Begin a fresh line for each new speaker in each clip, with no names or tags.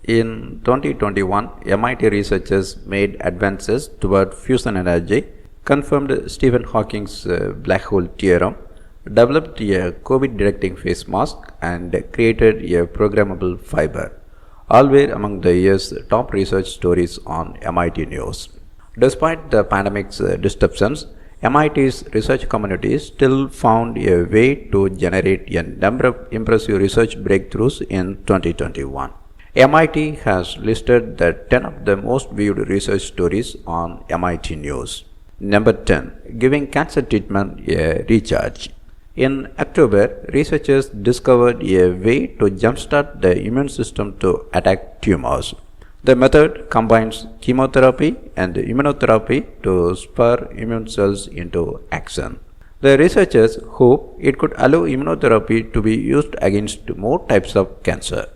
In 2021, MIT researchers made advances toward fusion energy, confirmed Stephen Hawking's black hole theorem, developed a COVID detecting face mask, and created a programmable fiber. All were among the year's top research stories on MIT News. Despite the pandemic's disruptions, MIT's research community still found a way to generate a number of impressive research breakthroughs in 2021. MIT has listed the 10 of the most viewed research stories on MIT News. Number 10. Giving cancer treatment a recharge. In October, researchers discovered a way to jumpstart the immune system to attack tumors. The method combines chemotherapy and immunotherapy to spur immune cells into action. The researchers hope it could allow immunotherapy to be used against more types of cancer.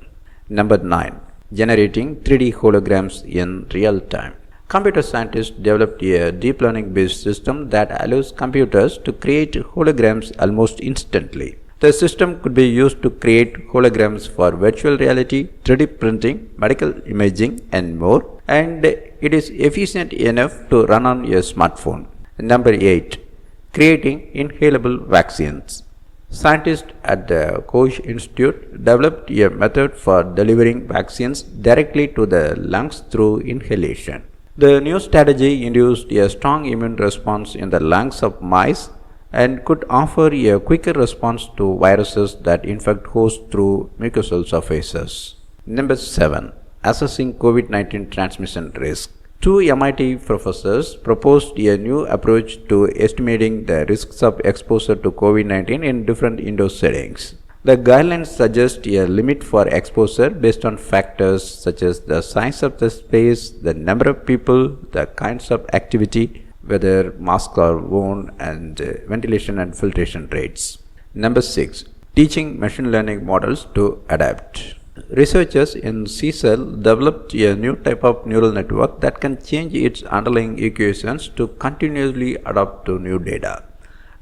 Number 9. Generating 3D holograms in real time. Computer scientists developed a deep learning based system that allows computers to create holograms almost instantly. The system could be used to create holograms for virtual reality, 3D printing, medical imaging, and more, and it is efficient enough to run on a smartphone. Number 8. Creating inhalable vaccines. Scientists at the Koch Institute developed a method for delivering vaccines directly to the lungs through inhalation. The new strategy induced a strong immune response in the lungs of mice and could offer a quicker response to viruses that infect hosts through mucosal surfaces. Number 7. Assessing COVID-19 transmission risk. Two MIT professors proposed a new approach to estimating the risks of exposure to COVID-19 in different indoor settings. The guidelines suggest a limit for exposure based on factors such as the size of the space, the number of people, the kinds of activity, whether masks are worn, and ventilation and filtration rates. Number 6. Teaching machine learning models to adapt. Researchers in C-cell developed a new type of neural network that can change its underlying equations to continuously adapt to new data.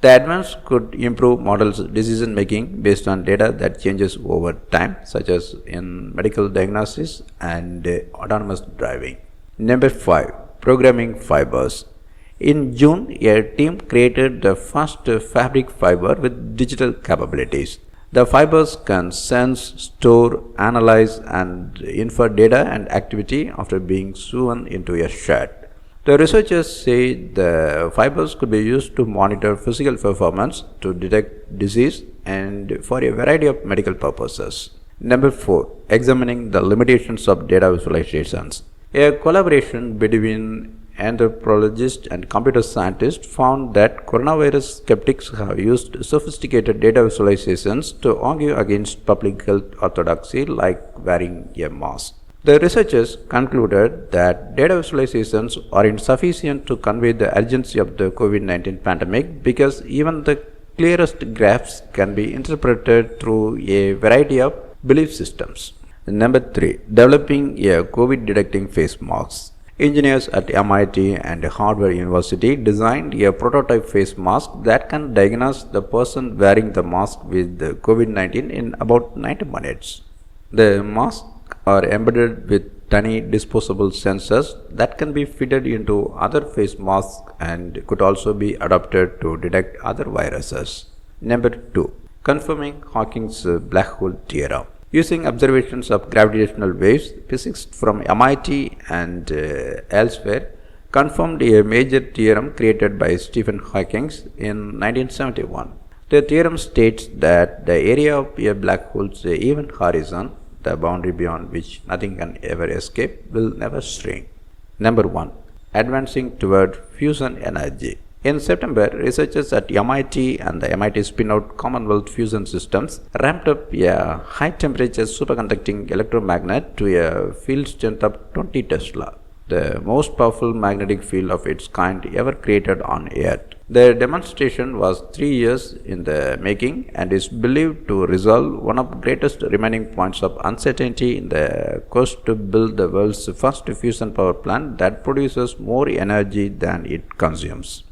The advance could improve models' decision making based on data that changes over time, such as in medical diagnosis and autonomous driving. Number 5. Programming fibers. In June, a team created the first fabric fiber with digital capabilities. The fibers can sense, store, analyze, and infer data and activity after being sewn into a shirt. The researchers say the fibers could be used to monitor physical performance, to detect disease, and for a variety of medical purposes. Number 4. Examining the limitations of data visualizations. A collaboration between anthropologists and computer scientists found that coronavirus skeptics have used sophisticated data visualizations to argue against public health orthodoxy like wearing a mask. The researchers concluded that data visualizations are insufficient to convey the urgency of the COVID-19 pandemic because even the clearest graphs can be interpreted through a variety of belief systems. Number 3. Developing a COVID detecting face mask. Engineers at MIT and Harvard University designed a prototype face mask that can diagnose the person wearing the mask with COVID-19 in about 90 minutes. The masks are embedded with tiny disposable sensors that can be fitted into other face masks and could also be adapted to detect other viruses. Number 2. Confirming Hawking's black hole theorem. Using observations of gravitational waves, physicists from MIT and elsewhere confirmed a major theorem created by Stephen Hawking in 1971. The theorem states that the area of a black hole's event horizon, the boundary beyond which nothing can ever escape, will never shrink. Number 1. Advancing toward fusion energy. In September, researchers at MIT and the MIT spin-out Commonwealth Fusion Systems ramped up a high-temperature superconducting electromagnet to a field strength of 20 Tesla, the most powerful magnetic field of its kind ever created on Earth. The demonstration was 3 years in the making and is believed to resolve one of the greatest remaining points of uncertainty in the quest to build the world's first fusion power plant that produces more energy than it consumes.